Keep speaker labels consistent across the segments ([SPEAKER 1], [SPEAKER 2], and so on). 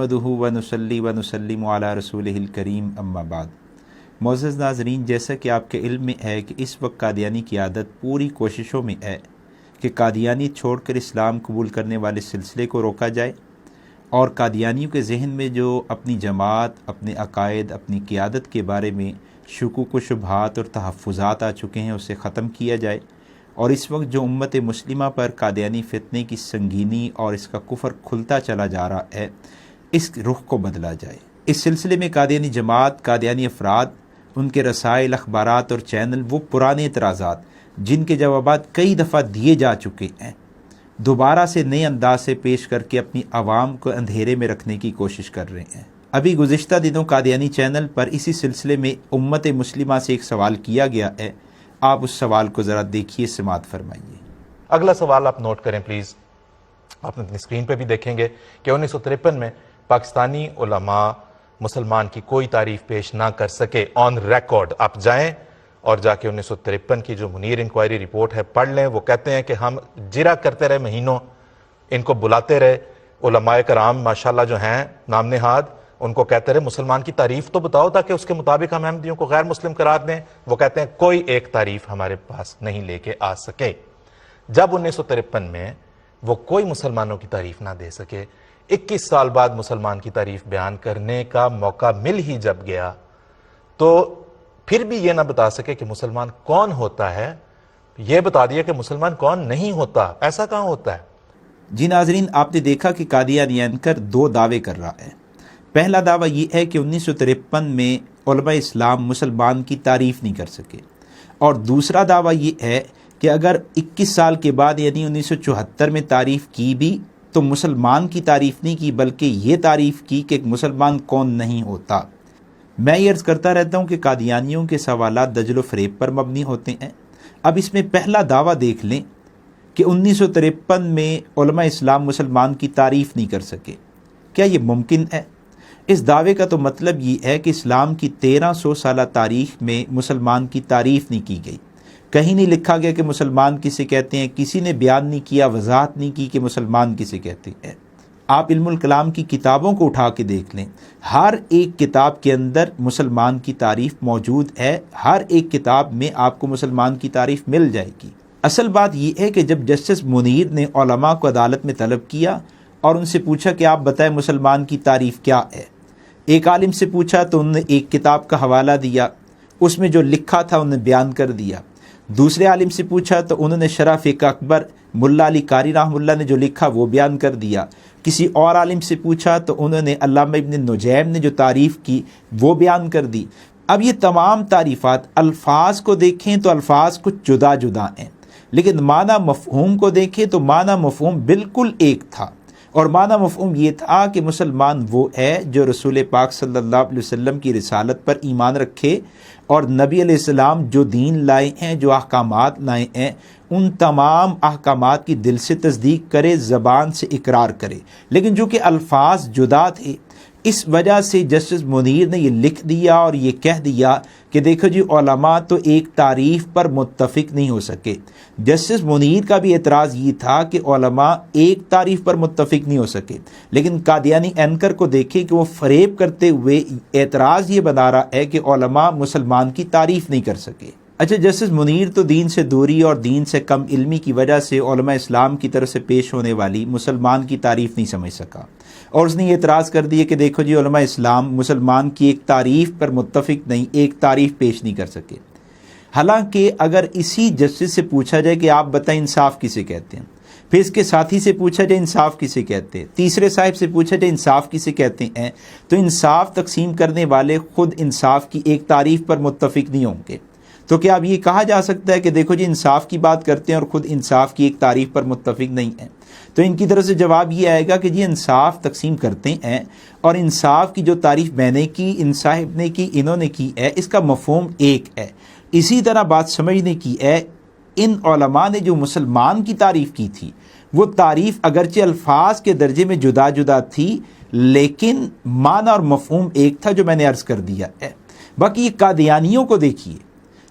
[SPEAKER 1] نحمدہ ونصلی ونسلم علی رسولہ الکریم اما بعد۔ معزز ناظرین، جیسا کہ آپ کے علم میں ہے کہ اس وقت قادیانی قیادت پوری کوششوں میں ہے کہ قادیانی چھوڑ کر اسلام قبول کرنے والے سلسلے کو روکا جائے، اور قادیانیوں کے ذہن میں جو اپنی جماعت، اپنے عقائد، اپنی قیادت کے بارے میں شکوک و شبہات اور تحفظات آ چکے ہیں اسے ختم کیا جائے، اور اس وقت جو امت مسلمہ پر قادیانی فتنے کی سنگینی اور اس کا کفر کھلتا چلا جا رہا ہے، اس رخ کو بدلا جائے۔ اس سلسلے میں قادیانی جماعت، قادیانی افراد، ان کے رسائل، اخبارات اور چینل وہ پرانے اعتراضات جن کے جوابات کئی دفعہ دیے جا چکے ہیں دوبارہ سے نئے انداز سے پیش کر کے اپنی عوام کو اندھیرے میں رکھنے کی کوشش کر رہے ہیں۔ ابھی گزشتہ دنوں قادیانی چینل پر اسی سلسلے میں امت مسلمہ سے ایک سوال کیا گیا ہے، آپ اس سوال کو ذرا دیکھیے، سماعت فرمائیے۔
[SPEAKER 2] اگلا سوال آپ نوٹ کریں پلیز، آپ اپنی اسکرین پہ بھی دیکھیں گے کہ 1953 میں پاکستانی علماء مسلمان کی کوئی تعریف پیش نہ کر سکے آن ریکارڈ۔ آپ جائیں اور جا کے 1953 کی جو منیر انکوائری رپورٹ ہے پڑھ لیں۔ وہ کہتے ہیں کہ ہم جرا کرتے رہے مہینوں، ان کو بلاتے رہے، علماء کرام ماشاءاللہ جو ہیں نام نہاد، ان کو کہتے رہے مسلمان کی تعریف تو بتاؤ تاکہ اس کے مطابق ہم احمدیوں کو غیر مسلم قرار دیں۔ وہ کہتے ہیں کوئی ایک تعریف ہمارے پاس نہیں لے کے آ سکے۔ جب 1953 میں وہ کوئی مسلمانوں کی تعریف نہ دے سکے، 21 سال بعد مسلمان کی تعریف بیان کرنے کا موقع مل ہی جب گیا، تو پھر بھی یہ نہ بتا سکے کہ مسلمان کون ہوتا ہے، یہ بتا دیا کہ مسلمان کون نہیں ہوتا۔ ایسا کہاں ہوتا ہے؟
[SPEAKER 1] جی ناظرین، آپ نے دیکھا کہ قادیانی اینکر دو دعوے کر رہا ہے۔ پہلا دعویٰ یہ ہے کہ 1953 میں علماء اسلام مسلمان کی تعریف نہیں کر سکے، اور دوسرا دعویٰ یہ ہے کہ اگر 21 سال کے بعد یعنی 1974 میں تعریف کی بھی تو مسلمان کی تعریف نہیں کی، بلکہ یہ تعریف کی کہ مسلمان کون نہیں ہوتا۔ میں یہ عرض کرتا رہتا ہوں کہ قادیانیوں کے سوالات دجل و فریب پر مبنی ہوتے ہیں۔ اب اس میں پہلا دعویٰ دیکھ لیں کہ 1953 میں علماء اسلام مسلمان کی تعریف نہیں کر سکے۔ کیا یہ ممکن ہے؟ اس دعوے کا تو مطلب یہ ہے کہ اسلام کی 1300 سالہ تاریخ میں مسلمان کی تعریف نہیں کی گئی، کہیں نہیں لکھا گیا کہ مسلمان کسے کہتے ہیں، کسی نے بیان نہیں کیا، وضاحت نہیں کی کہ مسلمان کسے کہتے ہیں۔ آپ علم الکلام کی کتابوں کو اٹھا کے دیکھ لیں، ہر ایک کتاب کے اندر مسلمان کی تعریف موجود ہے، ہر ایک کتاب میں آپ کو مسلمان کی تعریف مل جائے گی۔ اصل بات یہ ہے کہ جب جسٹس منیر نے علماء کو عدالت میں طلب کیا اور ان سے پوچھا کہ آپ بتائیں مسلمان کی تعریف کیا ہے، ایک عالم سے پوچھا تو انہوں نے ایک کتاب کا حوالہ دیا، اس میں جو لکھا تھا انہوں نے بیان کر دیا۔ دوسرے عالم سے پوچھا تو انہوں نے شرح فقہ اکبر ملا علی قاری رحمہ اللہ نے جو لکھا وہ بیان کر دیا۔ کسی اور عالم سے پوچھا تو انہوں نے علامہ ابن نجیم نے جو تعریف کی وہ بیان کر دی۔ اب یہ تمام تعریفات الفاظ کو دیکھیں تو الفاظ کچھ جدا جدا ہیں، لیکن معنی مفہوم کو دیکھیں تو معنی مفہوم بالکل ایک تھا، اور معنی مفہوم یہ تھا کہ مسلمان وہ ہے جو رسول پاک صلی اللہ علیہ وسلم کی رسالت پر ایمان رکھے، اور نبی علیہ السلام جو دین لائے ہیں، جو احکامات لائے ہیں، ان تمام احکامات کی دل سے تصدیق کرے، زبان سے اقرار کرے۔ لیکن جو کہ الفاظ جدا تھے، اس وجہ سے جسٹس منیر نے یہ لکھ دیا اور یہ کہہ دیا کہ دیکھو جی علماء تو ایک تعریف پر متفق نہیں ہو سکے۔ جسٹس منیر کا بھی اعتراض یہ تھا کہ علماء ایک تعریف پر متفق نہیں ہو سکے، لیکن قادیانی اینکر کو دیکھیں کہ وہ فریب کرتے ہوئے اعتراض یہ بنا رہا ہے کہ علماء مسلمان کی تعریف نہیں کر سکے۔ اچھا، جسٹس منیر تو دین سے دوری اور دین سے کم علمی کی وجہ سے علماء اسلام کی طرف سے پیش ہونے والی مسلمان کی تعریف نہیں سمجھ سکا، اور اس نے یہ اعتراض کر دیا کہ دیکھو جی علماء اسلام مسلمان کی ایک تعریف پر متفق نہیں، ایک تعریف پیش نہیں کر سکے۔ حالانکہ اگر اسی جسٹس سے پوچھا جائے کہ آپ بتائیں انصاف کسے کہتے ہیں، پھر اس کے ساتھی سے پوچھا جائے انصاف کسے کہتے ہیں، تیسرے صاحب سے پوچھا جائے انصاف کسے کہتے ہیں، تو انصاف تقسیم کرنے والے خود انصاف کی ایک تعریف پر متفق نہیں ہوں گے۔ تو کیا اب یہ کہا جا سکتا ہے کہ دیکھو جی انصاف کی بات کرتے ہیں اور خود انصاف کی ایک تعریف پر متفق نہیں ہیں؟ تو ان کی طرف سے جواب یہ آئے گا کہ جی انصاف تقسیم کرتے ہیں، اور انصاف کی جو تعریف میں نے کی، ان صاحب نے کی، انہوں نے کی ہے، اس کا مفہوم ایک ہے۔ اسی طرح بات سمجھنے کی ہے، ان علماء نے جو مسلمان کی تعریف کی تھی وہ تعریف اگرچہ الفاظ کے درجے میں جدا جدا تھی، لیکن معنی اور مفہوم ایک تھا جو میں نے عرض کر دیا ہے۔ باقی قادیانیوں کو دیکھیے،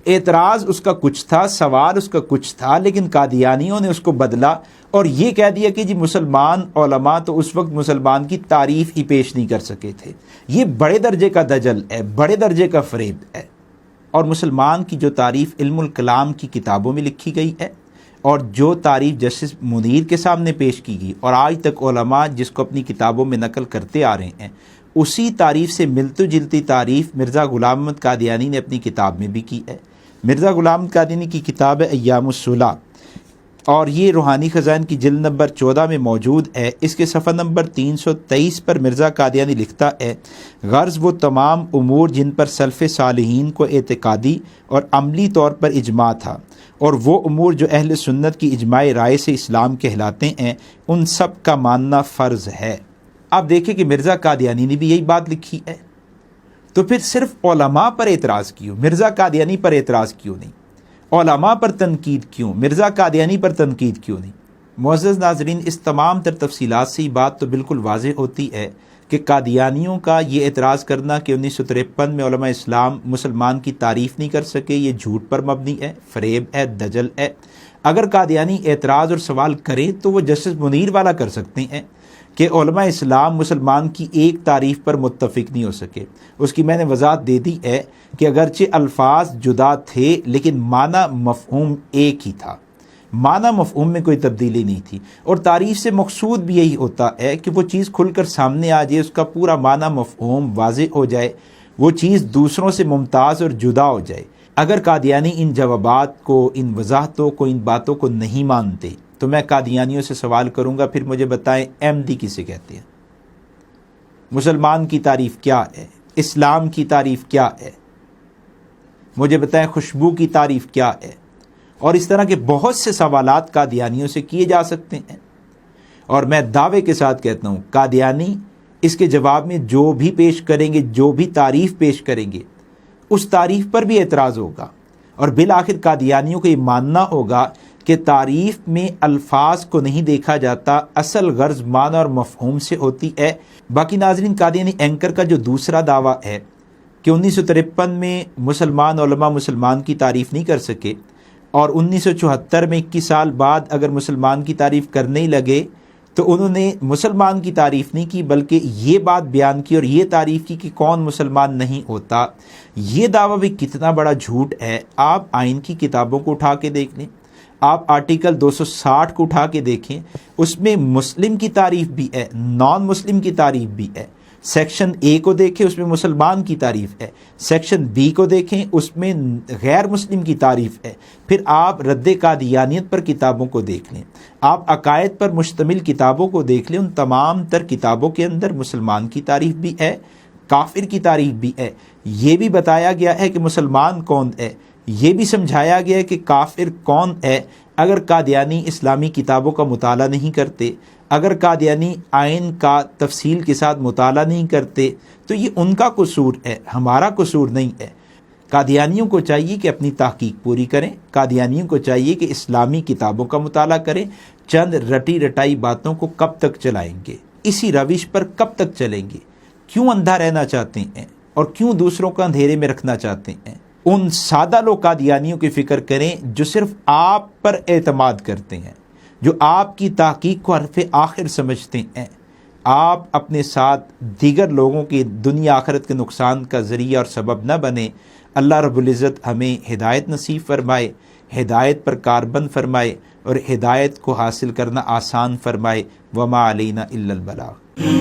[SPEAKER 1] اعتراض اس کا کچھ تھا، سوال اس کا کچھ تھا، لیکن قادیانیوں نے اس کو بدلا اور یہ کہہ دیا کہ جی مسلمان علماء تو اس وقت مسلمان کی تعریف ہی پیش نہیں کر سکے تھے۔ یہ بڑے درجے کا دجل ہے، بڑے درجے کا فریب ہے۔ اور مسلمان کی جو تعریف علم الکلام کی کتابوں میں لکھی گئی ہے اور جو تعریف جسٹس منیر کے سامنے پیش کی گئی اور آج تک علماء جس کو اپنی کتابوں میں نقل کرتے آ رہے ہیں، اسی تعریف سے ملتی جلتی تعریف مرزا غلام محمد قادیانی نے اپنی کتاب میں بھی کی ہے۔ مرزا غلام محمد قادیانی کی کتاب ہے ایام الصلح، اور یہ روحانی خزائن کی جلد نمبر 14 میں موجود ہے۔ اس کے صفحہ نمبر 323 پر مرزا قادیانی لکھتا ہے، غرض وہ تمام امور جن پر سلف صالحین کو اعتقادی اور عملی طور پر اجماع تھا، اور وہ امور جو اہل سنت کی اجماع رائے سے اسلام کہلاتے ہیں، ان سب کا ماننا فرض ہے۔ آپ دیکھیں کہ مرزا قادیانی نے بھی یہی بات لکھی ہے، تو پھر صرف علماء پر اعتراض کیوں؟ مرزا قادیانی پر اعتراض کیوں نہیں؟ علماء پر تنقید کیوں؟ مرزا قادیانی پر تنقید کیوں نہیں؟ معزز ناظرین، اس تمام تر تفصیلات سے یہ بات تو بالکل واضح ہوتی ہے کہ قادیانیوں کا یہ اعتراض کرنا کہ 1953 میں علماء اسلام مسلمان کی تعریف نہیں کر سکے، یہ جھوٹ پر مبنی ہے، فریب ہے، دجل ہے۔ اگر قادیانی اعتراض اور سوال کریں تو وہ جسٹس منیر والا کر سکتے ہیں کہ علماء اسلام مسلمان کی ایک تعریف پر متفق نہیں ہو سکے۔ اس کی میں نے وضاحت دے دی ہے کہ اگرچہ الفاظ جدا تھے لیکن معنی مفہوم ایک ہی تھا، معنی مفہوم میں کوئی تبدیلی نہیں تھی، اور تعریف سے مقصود بھی یہی ہوتا ہے کہ وہ چیز کھل کر سامنے آ جائے، اس کا پورا معنی مفہوم واضح ہو جائے، وہ چیز دوسروں سے ممتاز اور جدا ہو جائے۔ اگر قادیانی ان جوابات کو، ان وضاحتوں کو، ان باتوں کو نہیں مانتے تو میں قادیانیوں سے سوال کروں گا، پھر مجھے بتائیں احمدی کسے کہتے ہیں؟ مسلمان کی تعریف کیا ہے؟ اسلام کی تعریف کیا ہے؟ مجھے بتائیں خوشبو کی تعریف کیا ہے؟ اور اس طرح کے بہت سے سوالات قادیانیوں سے کیے جا سکتے ہیں، اور میں دعوے کے ساتھ کہتا ہوں قادیانی اس کے جواب میں جو بھی پیش کریں گے، جو بھی تعریف پیش کریں گے، اس تعریف پر بھی اعتراض ہوگا، اور بالآخر قادیانیوں کو یہ ماننا ہوگا کہ تعریف میں الفاظ کو نہیں دیکھا جاتا، اصل غرض معنی اور مفہوم سے ہوتی ہے۔ باقی ناظرین، قادیانی اینکر کا جو دوسرا دعویٰ ہے کہ 1953 میں مسلمان علماء مسلمان کی تعریف نہیں کر سکے، اور 1974 میں 21 سال بعد اگر مسلمان کی تعریف کرنے ہی لگے تو انہوں نے مسلمان کی تعریف نہیں کی بلکہ یہ بات بیان کی اور یہ تعریف کی کہ کون مسلمان نہیں ہوتا۔ یہ دعویٰ بھی کتنا بڑا جھوٹ ہے۔ آپ آئین کی کتابوں کو اٹھا کے دیکھ لیں، آپ آرٹیکل 260 کو اٹھا کے دیکھیں، اس میں مسلم کی تعریف بھی ہے، نان مسلم کی تعریف بھی ہے۔ سیکشن اے کو دیکھیں، اس میں مسلمان کی تعریف ہے، سیکشن بی کو دیکھیں، اس میں غیر مسلم کی تعریف ہے۔ پھر آپ رد قادیانیت پر کتابوں کو دیکھ لیں، آپ عقائد پر مشتمل کتابوں کو دیکھ لیں، ان تمام تر کتابوں کے اندر مسلمان کی تعریف بھی ہے، کافر کی تعریف بھی ہے۔ یہ بھی بتایا گیا ہے کہ مسلمان کون ہے، یہ بھی سمجھایا گیا ہے کہ کافر کون ہے۔ اگر قادیانی اسلامی کتابوں کا مطالعہ نہیں کرتے، اگر قادیانی آئین کا تفصیل کے ساتھ مطالعہ نہیں کرتے تو یہ ان کا قصور ہے، ہمارا قصور نہیں ہے۔ قادیانیوں کو چاہیے کہ اپنی تحقیق پوری کریں، قادیانیوں کو چاہیے کہ اسلامی کتابوں کا مطالعہ کریں۔ چند رٹی رٹائی باتوں کو کب تک چلائیں گے؟ اسی روش پر کب تک چلیں گے؟ کیوں اندھا رہنا چاہتے ہیں اور کیوں دوسروں کو اندھیرے میں رکھنا چاہتے ہیں؟ ان سادہ لوگ قادیانیوں کی فکر کریں جو صرف آپ پر اعتماد کرتے ہیں، جو آپ کی تحقیق کو حرف آخر سمجھتے ہیں۔ آپ اپنے ساتھ دیگر لوگوں کی دنیا آخرت کے نقصان کا ذریعہ اور سبب نہ بنے۔ اللہ رب العزت ہمیں ہدایت نصیب فرمائے، ہدایت پر کاربند فرمائے اور ہدایت کو حاصل کرنا آسان فرمائے۔ وما علینا الا البلاغ۔